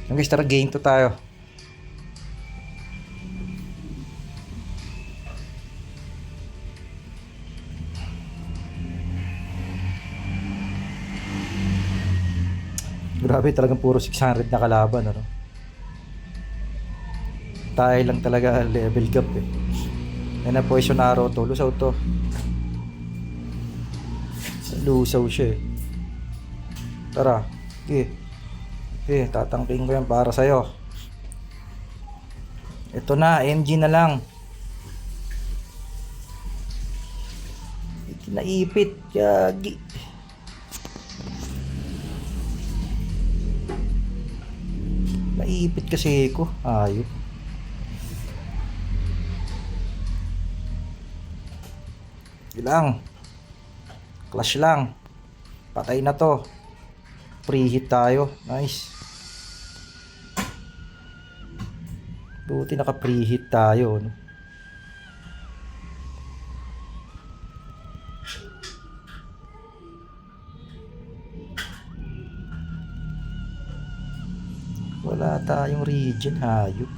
Yung guys, tara game to tayo. Grabe, talagang puro 600 na kalaban, ano? Tayo lang talaga level gap eh. Yan na poison arrow to. Lusaw to. Lusaw siya eh. Tara. Okay. Okay, tatangking ko yan para sa'yo. Ito na, MG na lang. Naipit. Yagi. Naipit kasi ko. Ayop. Ilang. Clash lang. Patay na to. Preheat tayo. Nice. Buti naka preheat tayo, no? Wala tayong regen, hayop.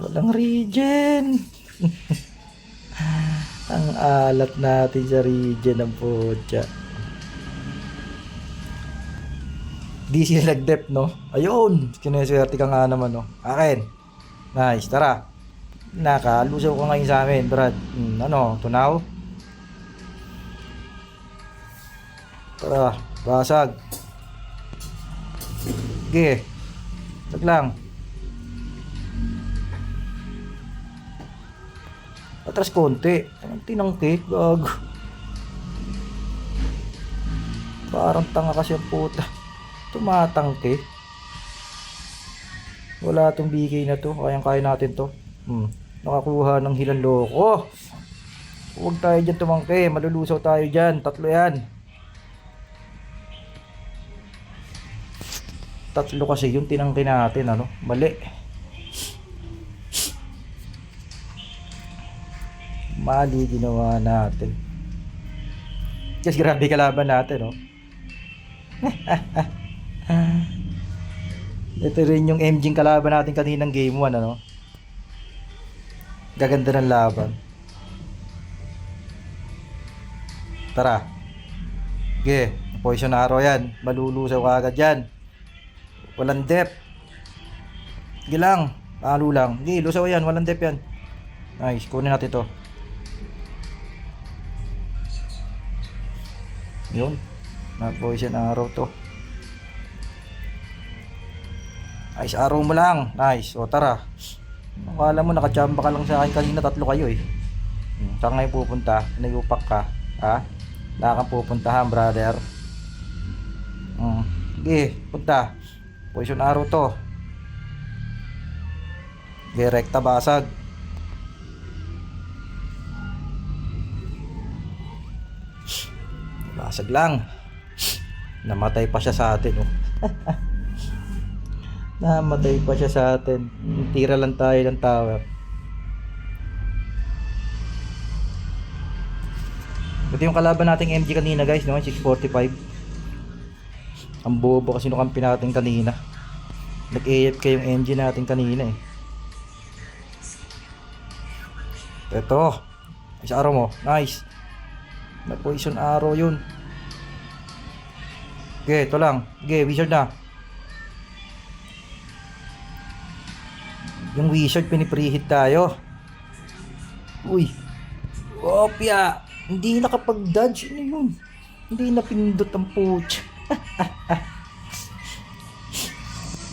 Walang regen. Ang alat natin sa regen ng potya. Di sila nag-dep, no? Ayun! Sineswerte ka nga naman, no? Akin. Nice, tara. Nakalusaw ko ngayon sa amin, Brad. Ano, tunaw? Tara, basag. Sige. Tag lang. Atras konti. Ang tinangke. Gago. Parang tanga kasi ang puta. Tumatangke. Wala tong BK na to. Kayang-kaya natin to. Nakakuha ng hilang loko. Huwag tayo dyan tumangke. Malulusaw tayo dyan. Tatlo yan. Tatlo kasi yung tinangke natin. Ano? Mali. Mali ginawa natin. Kasi grabe kalaban natin, no? Ito rin yung MG kalaban natin kaninang game 1, ano? Gaganda ng laban. Tara. Okay, poison arrow yan. Malulusaw ka agad yan. Walang dep. Sige lang. Lalo lang. Sige, lusaw yan. Walang dep yan. Nice, kunin natin to. Yun. Na-poison arrow to. Nice, arrow mo lang. Nice. O tara. Akala mo nakachamba ka lang sa akin kanina, tatlo kayo eh. Saan ngayon pupunta? Nag-upak ka. Ha? Wala kang pupuntahan, brother. Sige, punta. Poison arrow to. Sige, rekta basag. Basag lang. Namatay pa siya sa atin, oh. Namatay pa siya sa atin. Tira lang tayo ng tower. Ito yung kalaban nating MG kanina, guys, no? 645. Ang bobo kasi nung kampi natin kanina. Nag-AFK yung MG natin kanina eh. Ito. Nice arrow mo. Nice. May poison arrow yun. Okay, ito lang. Okay, wizard na. Yung wizard pinipreheat tayo. Uy. Opya. Hindi nakapag-dodge. Ano yun? Hindi napindot ang putya.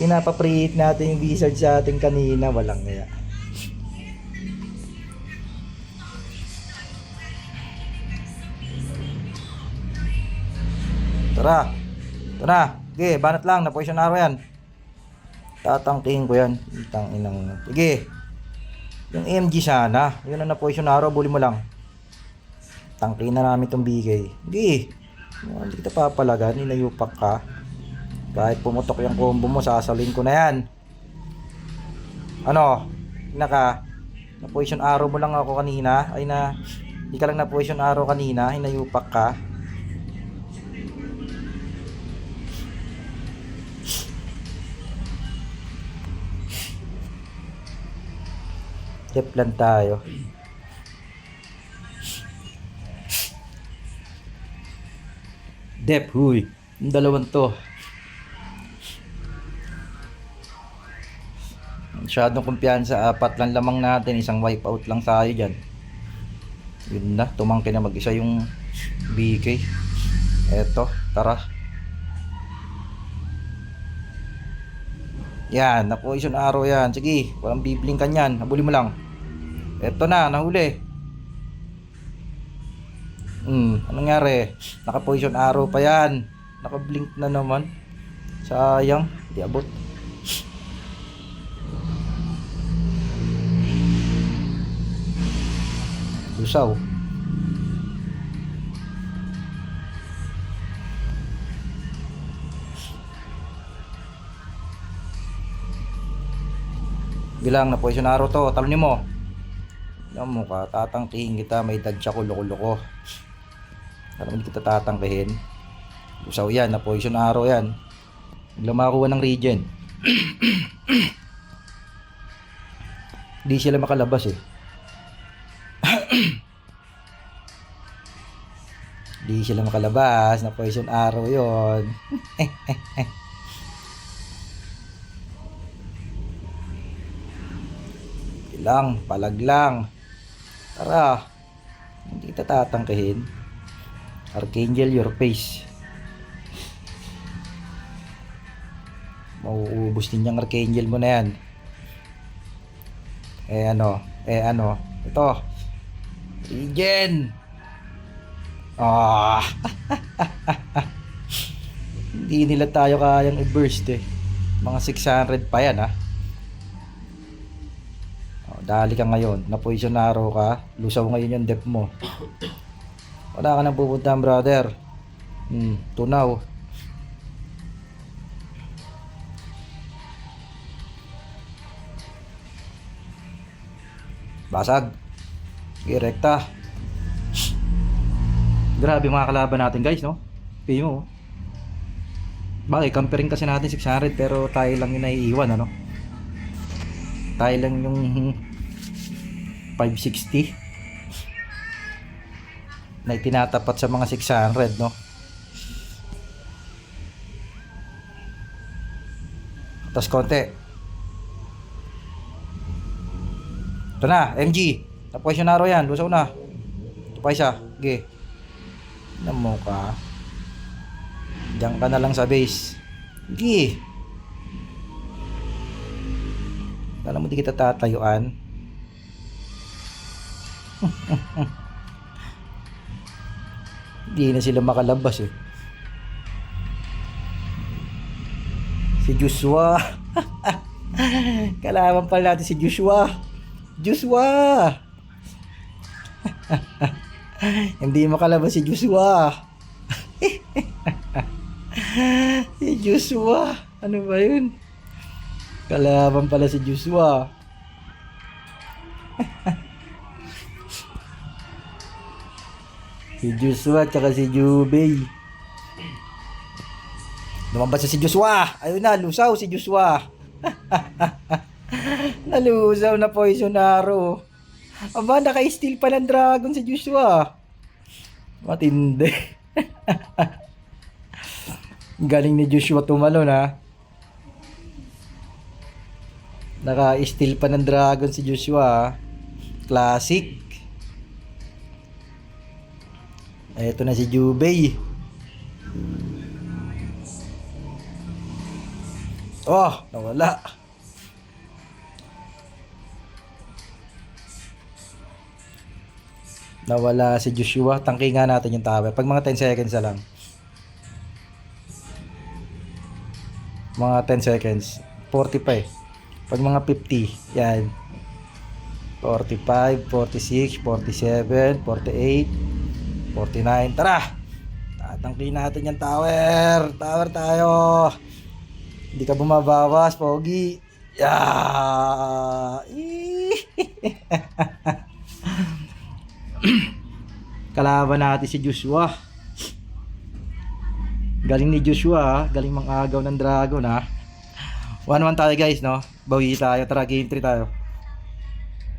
Pinapapreheat natin yung wizard sa atin kanina. Walang kaya. Tara. Ito na. Sige, banat lang. Na-poison arrow yan. Tatangkihin ko yan. Itang inang. Sige. Yung MG sana. Yun ang na-poison arrow. Buli mo lang. Tangkihin na namin itong bigay. Sige. Hindi kita papalagan. Inayupak ka. Kahit pumutok yung combo mo, sasalin ko na yan. Ano? Na-poison arrow mo lang ako kanina. Ay na. Hindi ka lang na-poison arrow kanina. Inayupak ka. Step lang tayo. Dep, huy. Yung dalawang to. Masyadong kumpiyansa. 4 lang lamang natin. Isang wipeout lang tayo dyan. Yun na. Tumangkin na mag-isa yung BK. Eto. Tara. Yan. Na-poison arrow yan. Sige. Walang bibling kanyan. Habulin mo lang. Eto na. Nahuli. Anong nangyari? Naka-poison arrow pa yan. Naka-blink na naman. Sayang. Di abot. Lusaw. Bilang na poison arrow to. Talunin mo. Alam mo ka, tatangkihin kita. May dadsya ko, loko-loko. Alam mo, hindi kita tatangkihin. Lusaw yan, na poison arrow yan. Bigla makakuha ng regen. Hindi sila makalabas eh. Hindi sila makalabas. Na poison arrow yon. Lang, palag lang. Tara. Hindi kita tatangkihin. Archangel, your face. Mauubos din yung Archangel mo na yan. Ito. Regen. Hindi nila tayo kayang i-burst eh. Mga 600 pa yan ha. Dali ka ngayon, na poison arrow ka, lusaw ngayon yung dep mo. Wala ka nang pupuntahan, brother. Tunaw. Basag. Sige, rekta. Grabe mga kalaban natin guys, no? Pay mo. Bakit, comparing kasi natin 600 pero tayo lang yung naiiwan, ano? Tayo lang yung 560 na itinatapat sa mga 600, no? Tapos konti. Ito na, MG. Tapos yung naro yan, lusaw na. Ito pa isa, okay. Alam mo ka. Diyan ka na lang sa base. Okay. Alam mo di kita tatayuan. Hindi na sila makalabas eh. Si Joshua. Kalaban pala natin si Joshua. Hindi makalabas si Joshua. Si Joshua. Ano ba yun? Kalaban pala si Joshua. Si Joshua tsaka si Jubei. Lumabas si Joshua. Ayun na, lusaw si Joshua. Nalusaw na poison arrow. Aba, naka-steal pa ng dragon si Joshua. Matindi. Galing ni Joshua tumalon ha. Naka-steal pa ng dragon si Joshua. Classic. Ito na si Jubei. Oh, nawala. Nawala si Joshua. Tangki nga natin yung tower. Pag mga 10 seconds na lang. Mga 10 seconds. 40 pa eh. Pag mga 50. Yan. 45, 46, 47, 48, 49. Tara! Tatangki natin yung tower. Tower tayo. Hindi ka bumabawas, Pogi. Yeah! Kalaban natin si Joshua. Galing ni Joshua, galing mang agaw ng dragon ha. 1-1 tayo guys, no? Bawi tayo, tara game 3 tayo.